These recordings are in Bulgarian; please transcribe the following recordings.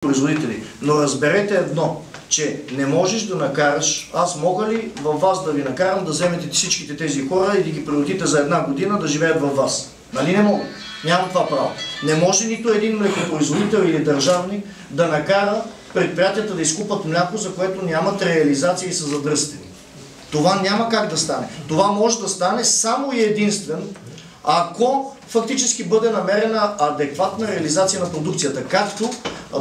производители. Но разберете едно, че не можеш да накараш, аз мога ли във вас да ви накарам да вземете всичките тези хора и да ги принудите за една година да живеят във вас? Нали не мога? Нямам това право. Не може нито един млекопроизводител или държавник да накара предприятията да изкупат мляко, за което нямат реализация и са задръстени. Това няма как да стане. Това може да стане само и единствено, ако фактически бъде намерена адекватна реализация на продукцията, както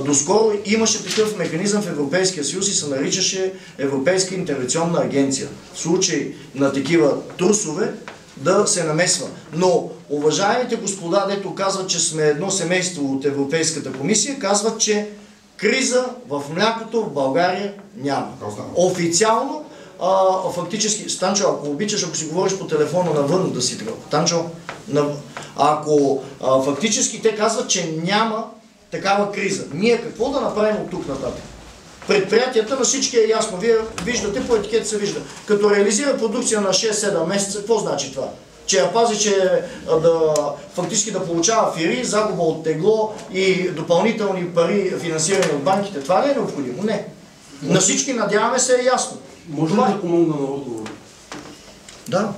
доскоро имаше такъв механизъм в Европейския съюз и се наричаше Европейска интервенционна агенция. В случай на такива трусове да се намесва. Но уважаемите господа, дето казват, че сме едно семейство от Европейската комисия, казват, че криза в млякото в България няма. Официално, фактически, Станчо, ако обичаш, ако си говориш по телефона навън да си тръгва. Станчо, ако фактически те казват, че няма такава криза. Ние какво да направим от тук нататък? Предприятията на всички е ясно. Вие виждате, по етикет се вижда. Като реализира продукция на 6-7 месеца, какво значи това? Че я пази, че фактически да получава фири, загуба от тегло и допълнителни пари, финансирани от банките. Това ли е необходимо? Не. На всички, надяваме се, е ясно. Може ли да помогна на отговор? Да.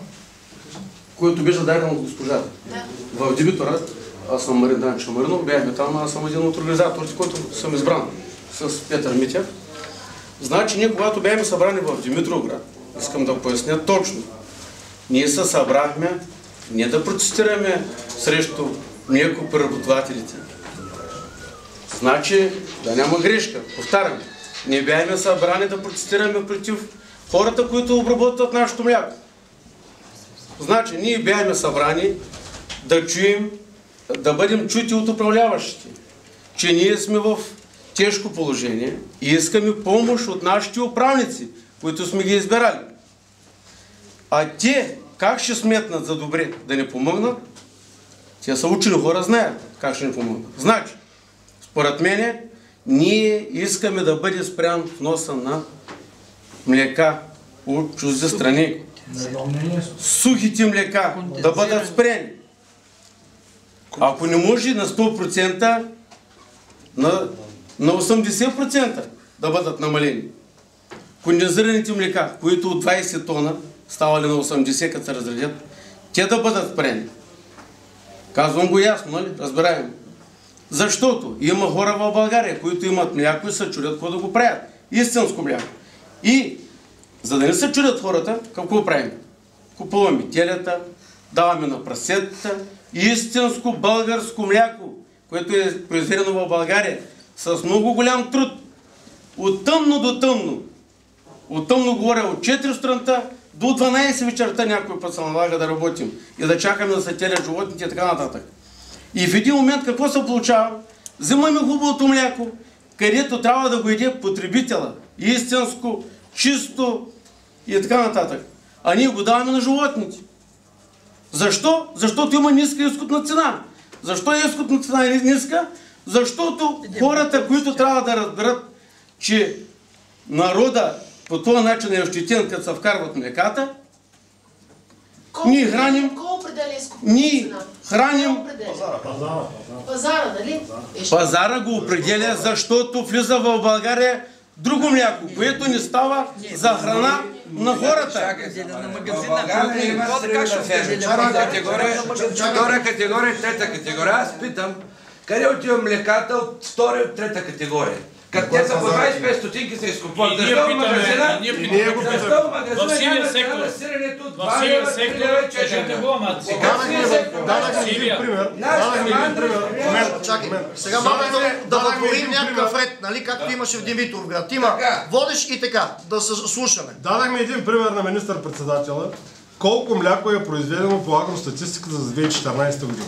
Който беше даден от госпожата. Да. В Димитъра, аз съм Марин Данчо Маринов, бяхме там, аз съм един от организаторите, който съм избран с Петър Митев. Значи ние, когато бяхме събрани в Димитровград, искам да поясня точно, ние се събрахме не да протестираме срещу млекопреработвателите. Значи, да няма грешка, повтарям, не бяхме събрани да протестираме против хората, които обработват нашето мляко. Значи, ние бяхме събрани да чуем, да бъдем чути от управляващите, че ние сме в тежко положение и искаме помощ от нашите управници, които сме ги избирали. А те, как ще сметнат за добре да ни помогнат? Те са учили хора, знаят как ще ни помогнат. Значи, според мене, ние искаме да бъде спрян вноса на млека от чужди страни. Сухите млека да бъдат спрени. Ако не може на 100%, на 80% да бъдат намалени. Кондензираните млека, които от 20 тона ставали на 80, като се разредят, те да бъдат спрени. Казвам го ясно, нали? Разбираемо. Защото има хора в България, които имат мляко и се чудят какво да го правят. Истинско мляко. И за да не се чудят хората, какво правим? Купуваме телята, даваме на прасетата, истинско българско мляко, което е произведено в България с много голям труд. От тъмно до тъмно. От тъмно говоря от 4 сутринта до 12 вечерта някой път се налага да работим и да чакаме да се телят животните и така нататък. И в един момент какво се получава? Взимаме хубавото мляко, където трябва да го яде потребителя. Истинско, чисто и така нататък. А ние го даваме на животните. Защо? Защото има ниска изкупна цена. Защо е изкупна цена е ниска? Защото хората, които трябва да разберат, че народа по този начин е ощетен, като се вкарват млеката, ние храним... Кой определя изкупна цена? Ние храним... Пазара, нали? Пазара го определя, защото влиза в България друго мляко, което не става за храна на хората. В България има втора категория, трета категория. Аз питам, къде отива млеката от втора и от трета категория? Като те са по 25 стотинки се изкупват. Защо в магазина? Защо в магазина няма трансирането от 2 лева и 4 лева? Чакай, сега малко да вътворим някакъв ред, нали, както имаше в Димитровград. Има водещ и така, да се слушаме. Дадахме един пример на министър-председателя, колко мляко е произведено по агростатистиката за 2014 година.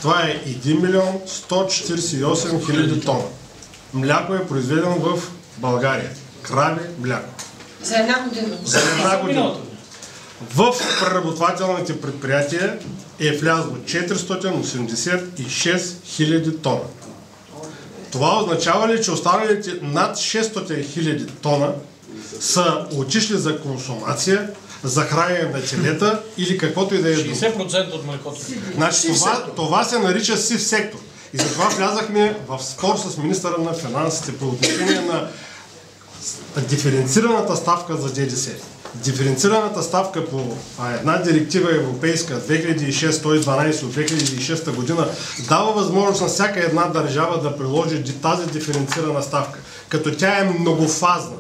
Това е 1 милион 148 хиляди тона. Мляко е произведено в България. Крави мляко. За една година. За една година. В преработвателните предприятия е влязло 486 хиляди тона. Това означава ли, че останалите над 600 хиляди тона са отишли за консумация, за хранене на телета или каквото и да е. 60% от млекото. Значи това се нарича сив сектор. И затова влязахме в спор с министъра на финансите по отношение на диференцираната ставка за ДДС. Диференцираната ставка по една директива европейска 2006-112 от 2006 година дава възможност на всяка една държава да приложи тази диференцирана ставка, като тя е многофазна.